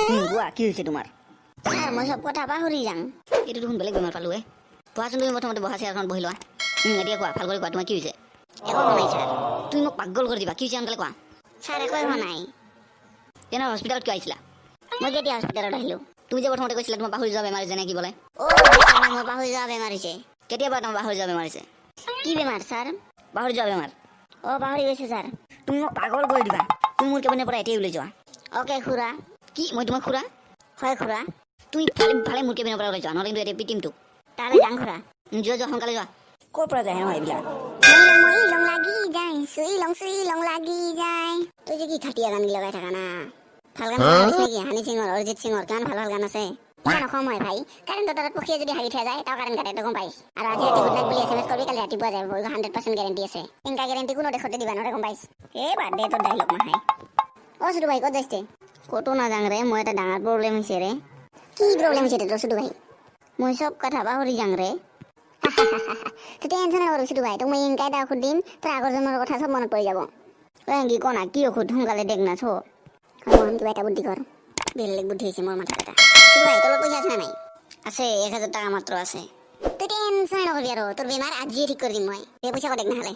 কোৱা কি হৈছে তোমাৰ? ছাৰ মই চব কথা পাহৰি যাম। এইটো দেখোন বেলেগ বেমাৰ পালোঁ কোৱাচোন তুমি প্ৰথমতে বহা চেয়াৰখন বহি লোৱা। এতিয়া কোৱা ভাল কৰি কোৱা তোমাৰ কি হৈছে? একো হোৱা নাই ছাৰ। তুমি মোক পাগল কৰি দিবা কি হৈছে সোনকালে কোৱা। ছাৰ একোৱে হোৱা নাই। তেনে হস্পিটেলত কিয় আহিছিলা? মই কেতিয়া হস্পিটেলত আহিলোঁ? তুমি যে প্ৰথমতে কৈছিলা তোমাৰ পাহৰি যোৱা বেমাৰ যেনে কি বোলে? মই পাহৰি যোৱা বেমাৰ হৈছে। কেতিয়াবা তোমাৰ পাহৰি যোৱা বেমাৰ হৈছে? কি বেমাৰ ছাৰ? পাহৰি যোৱা বেমাৰ। পাহৰি গৈছে ছাৰ। তুমি মোক পাগল কৰি দিবা। তুমি মোৰ কেবিনৰ পৰা এতিয়াই ওলাই যোৱা। অ'কে খুৰা। কি মই তোমাক খুৰা? হয় খুৰা। তুমি ভালে ভালে মোৰ কেবিনৰ পৰা ওলাই যোৱা নহ'লে কিন্তু এতিয়া পিটিম তোক। তালৈ যাম খুৰা। যোৱা যোৱা সোনকালে যোৱা। ক'ৰ পৰা যায় নহয় এইবিলাক? লং লাগি যায় চুই লং লাগি যায়। তই যে কি খাটিয়া গান লগাই থাকা না। ভাল গান গাইছে নেকি? হানি সিঙৰ অৰিজিত সিঙৰ কিমান ভাল ভাল গান আছে। নকম হয় ভাই কাৰেণ্টৰ তাত পক্ষীয়ে যদি হাগি থৈ যায় তাৰ কাৰেণ্ট কাটে গম পাইছ। আৰু আজি ৰাতি গুড নাইট বুলি SMS কৰিবি কালি ৰাতিপুৱা যাব 100% গেৰেণ্টি আছে। ইনকা গেৰেণ্টি কোনো দেখতে দিবা নৰে গম পাইছ। বাদে তোৰ ডাইলগ মাহাই। চুটু ভাই ক'ত যাইছে? ক'তো নাযাং ৰে মই এটা ডাঙৰ প্ৰব্লেম হৈছে ৰে। কি প্ৰব্লেম হৈছে তোৰ চুটু ভাই? মই চব কথা পাহৰি যাং ৰে। টেনচন নকৰো চুটু ভাই তোক মই ইনকা এটা ঔষধ দিম তোৰ আগৰ জন্মৰ কথা চব মনত পৰি যাব। কি কনা কি ঔষধ সোনকালে দেখ না ছ। মই কিবা এটা বুদ্ধি কৰ। বেলেগ বুদ্ধি হৈছে মোৰ মাথাত এটা। চুটু ভাই তোৰ পইচা আছে নাই? আছে 1000 টাকা মাত্ৰ আছে। তুই টেনচন নকৰিবি আৰু তোৰ বেমাৰ আজিয়ে ঠিক কৰি দিম মই। পইচা কটেক নহ'লে।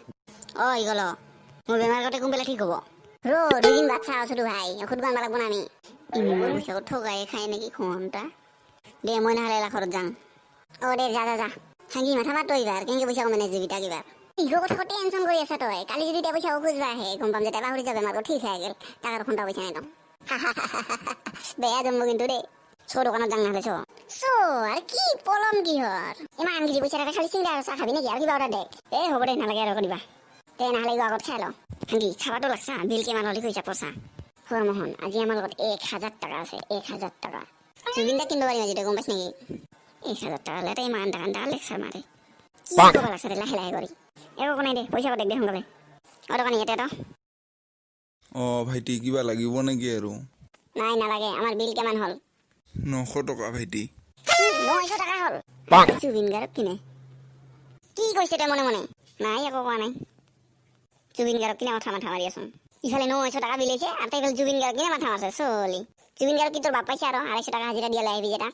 ইগল মোৰ বেমাৰ গতে কোনবেলা ঠিক হ'ব? দুদিন বাদ চাওঁ চুটু ভাই ঔষধ আনবা লাগব না আমি। ইমান পইচা ঠগাই খাই নেকি খোৱাটা। দে মই নহ'লে লাখৰত যাং। দে যা হাঙ্গি মাথা মাৰ তই এইবাৰ কেনেকে পইচা কমাই যিবি তাক এইবাৰ। ইগো কথা টেনচন কৰি আছা তই। কালি যদি পইচা খুজবা আহে গম পাম যে তাই পাহৰি যাব বেমাৰটো ঠিক হৈ গেল। টাকাৰ ঘণ্টা পইচা নেদম। বেয়া জন্ম কিন্তু দেই। দোকানত যাং নহ'লে আৰু কি পলম কিহৰ? ইমান কিছু পইচা থাকে খালি চিংৰা আৰু চাহ খাবি নেকি আৰু কিবা অৰ্ডাৰ দে। হ'ব দে নালাগে আৰু দিবা। তে নহ'লে আগত খাই ল। হাঙ্গি খাবাতো লাগছা বিল কিমান হ'লে কৈছা পইচা? মোহন আজি আমাৰ লগত 1000 টাকা আছে 1000 টাকা। জুবিনদা কিনিব পাৰিম আজি তই গম পাইছ নেকি? 1000 টাকা হ'লে তাই ইমান টাকা লেকচাৰ মাৰে। কি কৰিব লাগছে লাহে লাহে কৰি। একো নাই দে পইচা কটেক দে সোনকালে। দোকানী ইয়াতে ভাইটি কিবা লাগিব নেকি আৰু? নাই নালাগে আমাৰ বিল কিমান হ'ল? 900 টকা ভাইটি। 900 টাকা হ'ল। জুবিন গাৰ্গক কিনে। কি কৈছে তই মনে মনে? নাই একো কোৱা নাই। জুবিন গাৰ্গক কিনে মাথা মাৰি আছোন। ইফালে 900 টাকা বিলাইছে আৰু তাই ইফালে জুবিন গাৰ্গক কিনে মাথা মাৰছে চলি। জুবিন গাৰ্গক কি তোৰ বাপ পাইছে আৰু 250 টাকা হাজিৰা দিয়া আহিবি যে তাক।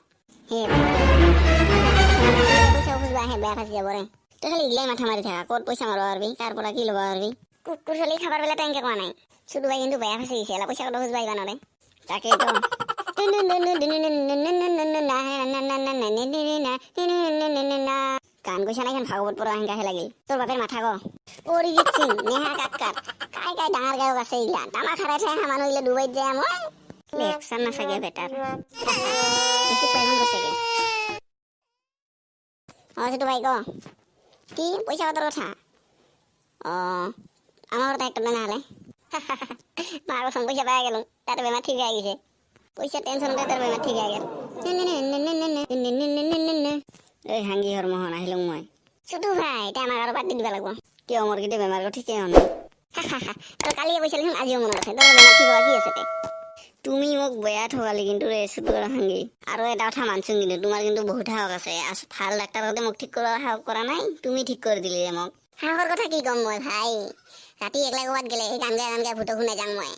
পইচা খুজবা আহে বেয়া ফাঁচি যাব ৰে। তই খালি ইগলাই মাথা মাৰি থাকা ক'ত পইচা মাৰবা পাৰবি কাৰ পৰা কি ল'বা পাৰবি। কুকুৰ চলি খাবাৰ বেলা তই এনেকে কোৱা নাই। চুটু ভাই কিন্তু বেয়া ফাঁচি গৈছে পইচা ক'ত খুজবা আহিবা নৰে। তাকেইতো গান কৈছা নাই ভাগৱত পঢ়া সেনেকাহে লাগিল। তোৰ বাপেৰ মাথা গ অৰিজিত সিং নেহা কাক্কাৰ কাই ডাঙৰ গায়ক আছে এইগিলা তামা খাৰাই খাই মানুহ এইগিলা ডুবাইত যায় মই লেকচাৰ নাচাগে বেটাৰ। বেছি পাইমন গৈছেগে। চুটু ভাই ক কি পইচা পাতৰ কথা? আমাৰ ঘৰত একটা নহ'লে মাৰ কচম পইচা পাই গেলো তাৰ বেমাৰ ঠিক হৈ গৈছে। পইচা টেনচন লৈ তাৰ বেমাৰ ঠিক হৈ গেল। হাঙ্গি মোহন আহিলো মই। চুটু ভাই এতিয়া আমাক আৰু পাতি দিবা লাগব। কিয় মোৰ কেতিয়া বেমাৰ ঠিকেই হোৱা নাই। তোৰ কালিয়ে পইচা লিখোন আজিও মনত আছে তোৰ বেমাৰ ঠিক হোৱা কি আছে তে? তুমি মোক বেয়া ঠগালি কিন্তু ৰে চুটু হাঙ্গি। আৰু এটা কথা মানছো কিন্তু তোমাৰ কিন্তু বহুত সাহস আছে। ভাল ডাক্তাৰ হতে মোক ঠিক কৰা সাহস কৰা নাই তুমি ঠিক কৰি দিলি মোক। সাহসৰ কথা কি ক'ম মই ভাই ৰাতি একলা ক'ৰবাত গেলে গান গাই ভূতক শুনাই যাং মই।